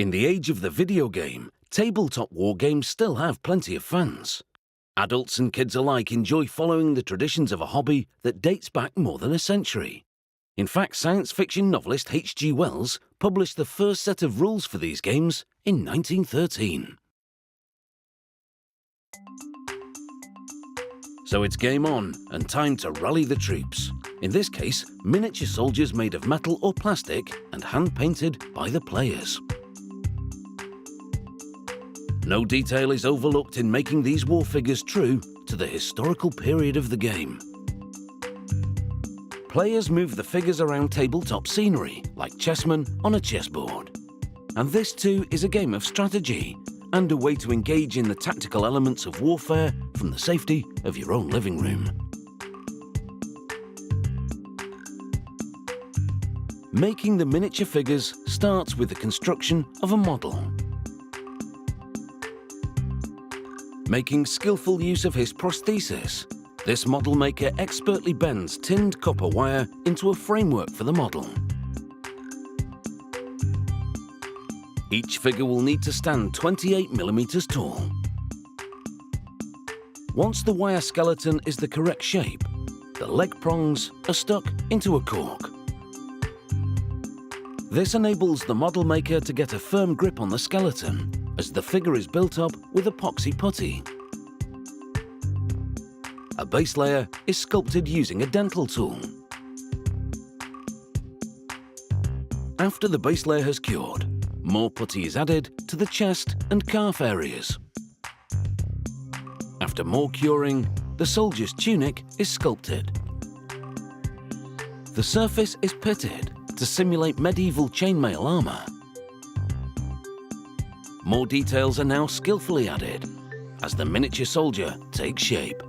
In the age of the video game, tabletop war games still have plenty of fans. Adults and kids alike enjoy following the traditions of a hobby that dates back more than a century. In fact, science fiction novelist H.G. Wells published the first set of rules for these games in 1913. So it's game on and time to rally the troops. In this case, miniature soldiers made of metal or plastic and hand-painted by the players. No detail is overlooked in making these war figures true to the historical period of the game. Players move the figures around tabletop scenery, like chessmen on a chessboard. And this too is a game of strategy, and a way to engage in the tactical elements of warfare from the safety of your own living room. Making the miniature figures starts with the construction of a model. Making skillful use of his prosthesis, this model maker expertly bends tinned copper wire into a framework for the model. Each figure will need to stand 28 millimeters tall. Once the wire skeleton is the correct shape, the leg prongs are stuck into a cork. This enables the model maker to get a firm grip on the skeleton, as the figure is built up with epoxy putty. A base layer is sculpted using a dental tool. After the base layer has cured, more putty is added to the chest and calf areas. After more curing, the soldier's tunic is sculpted. The surface is pitted to simulate medieval chainmail armor. More details are now skillfully added as the miniature soldier takes shape.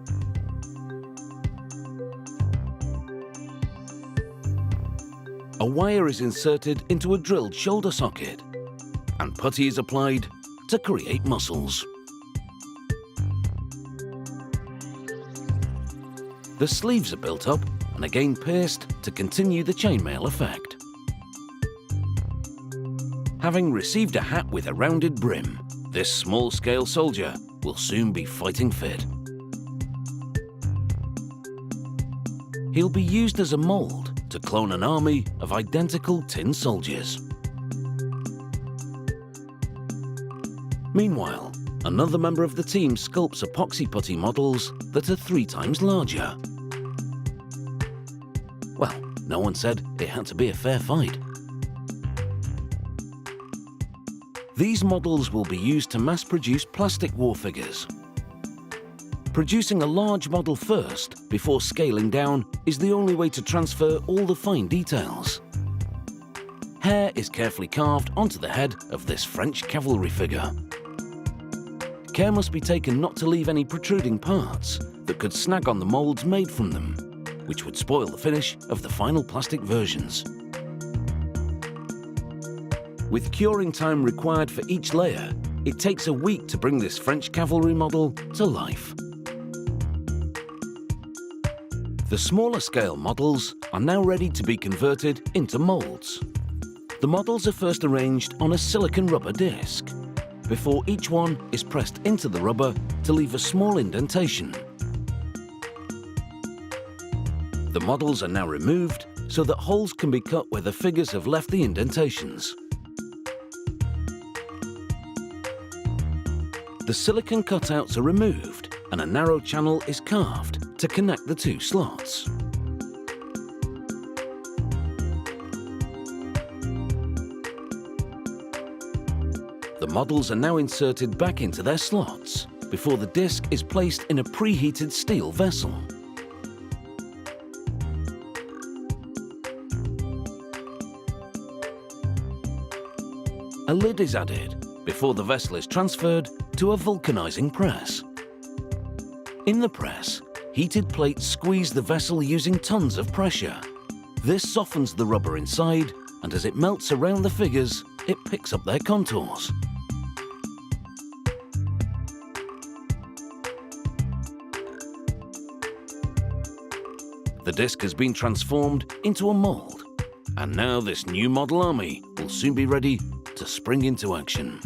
A wire is inserted into a drilled shoulder socket, and putty is applied to create muscles. The sleeves are built up and again pierced to continue the chainmail effect. Having received a hat with a rounded brim, this small-scale soldier will soon be fighting fit. He'll be used as a mold to clone an army of identical tin soldiers. Meanwhile, another member of the team sculpts epoxy putty models that are 3 times larger. Well, no one said it had to be a fair fight. These models will be used to mass-produce plastic war figures. Producing a large model first, before scaling down, is the only way to transfer all the fine details. Hair is carefully carved onto the head of this French cavalry figure. Care must be taken not to leave any protruding parts that could snag on the molds made from them, which would spoil the finish of the final plastic versions. With curing time required for each layer, it takes a week to bring this French cavalry model to life. The smaller scale models are now ready to be converted into molds. The models are first arranged on a silicon rubber disc, before each one is pressed into the rubber to leave a small indentation. The models are now removed so that holes can be cut where the figures have left the indentations. The silicon cutouts are removed and a narrow channel is carved to connect the 2 slots. The models are now inserted back into their slots before the disc is placed in a preheated steel vessel. A lid is added before the vessel is transferred to a vulcanizing press. In the press, heated plates squeeze the vessel using tons of pressure. This softens the rubber inside, and as it melts around the figures, it picks up their contours. The disc has been transformed into a mold, and now this new model army will soon be ready to spring into action.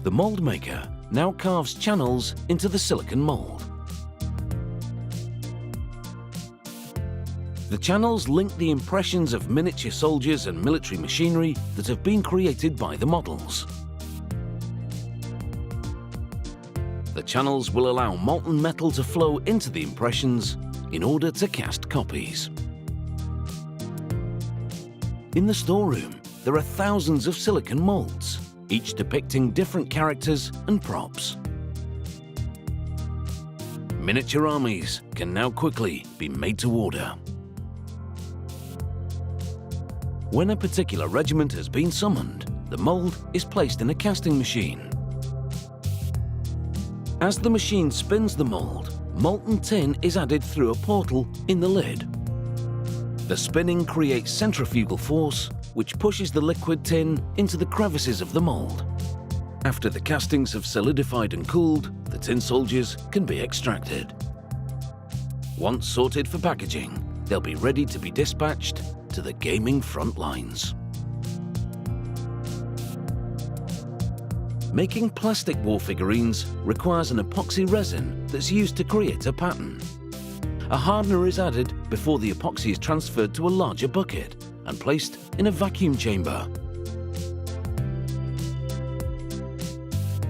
The mold maker now carves channels into the silicon mold. The channels link the impressions of miniature soldiers and military machinery that have been created by the models. The channels will allow molten metal to flow into the impressions in order to cast copies. In the storeroom, there are thousands of silicon molds, each depicting different characters and props. Miniature armies can now quickly be made to order. When a particular regiment has been summoned, the mold is placed in a casting machine. As the machine spins the mold, molten tin is added through a portal in the lid. The spinning creates centrifugal force, which pushes the liquid tin into the crevices of the mold. After the castings have solidified and cooled, the tin soldiers can be extracted. Once sorted for packaging, they'll be ready to be dispatched to the gaming front lines. Making plastic war figurines requires an epoxy resin that's used to create a pattern. A hardener is added before the epoxy is transferred to a larger bucket and placed in a vacuum chamber.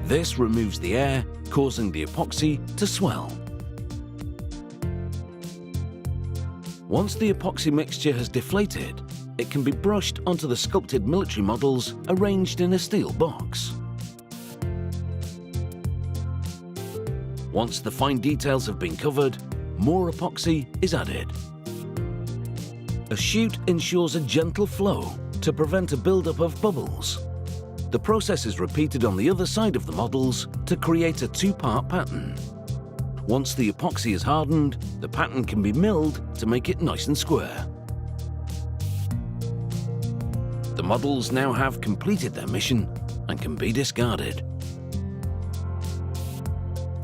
This removes the air, causing the epoxy to swell. Once the epoxy mixture has deflated, it can be brushed onto the sculpted military models arranged in a steel box. Once the fine details have been covered, more epoxy is added. A chute ensures a gentle flow to prevent a buildup of bubbles. The process is repeated on the other side of the models to create a two-part pattern. Once the epoxy is hardened, the pattern can be milled to make it nice and square. The models now have completed their mission and can be discarded.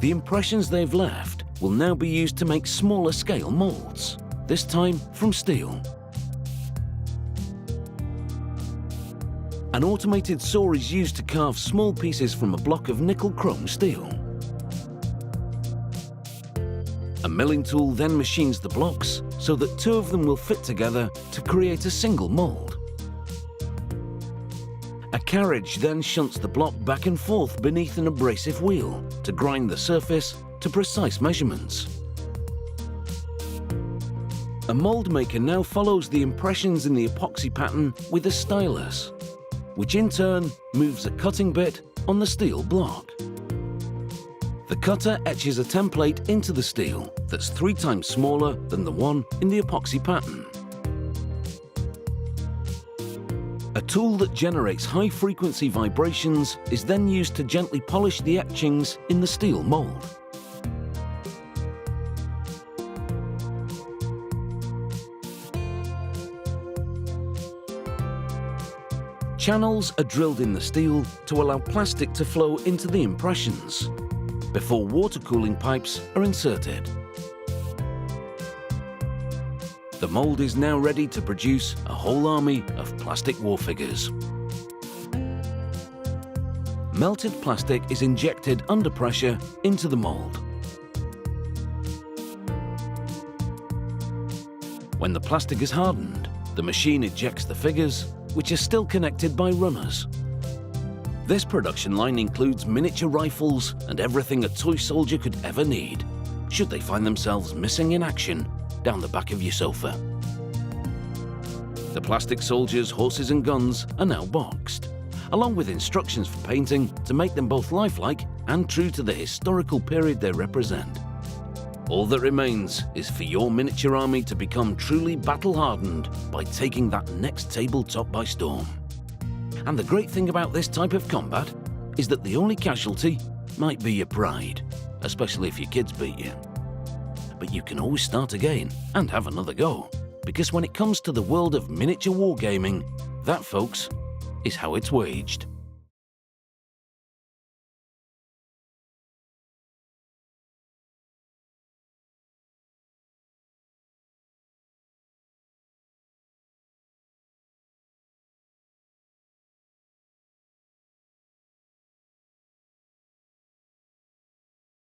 The impressions they've left will now be used to make smaller scale molds, this time from steel. An automated saw is used to carve small pieces from a block of nickel chrome steel. A milling tool then machines the blocks so that two of them will fit together to create a single mold. A carriage then shunts the block back and forth beneath an abrasive wheel to grind the surface to precise measurements. A mold maker now follows the impressions in the epoxy pattern with a stylus, which in turn moves a cutting bit on the steel block. The cutter etches a template into the steel that's 3 times smaller than the one in the epoxy pattern. A tool that generates high-frequency vibrations is then used to gently polish the etchings in the steel mold. Channels are drilled in the steel to allow plastic to flow into the impressions, before water cooling pipes are inserted. The mold is now ready to produce a whole army of plastic war figures. Melted plastic is injected under pressure into the mold. When the plastic is hardened, the machine ejects the figures, which are still connected by runners. This production line includes miniature rifles and everything a toy soldier could ever need, should they find themselves missing in action down the back of your sofa. The plastic soldiers, horses and guns are now boxed, along with instructions for painting to make them both lifelike and true to the historical period they represent. All that remains is for your miniature army to become truly battle-hardened by taking that next tabletop by storm. And the great thing about this type of combat is that the only casualty might be your pride, especially if your kids beat you. But you can always start again and have another go, because when it comes to the world of miniature wargaming, that, folks, is how it's waged.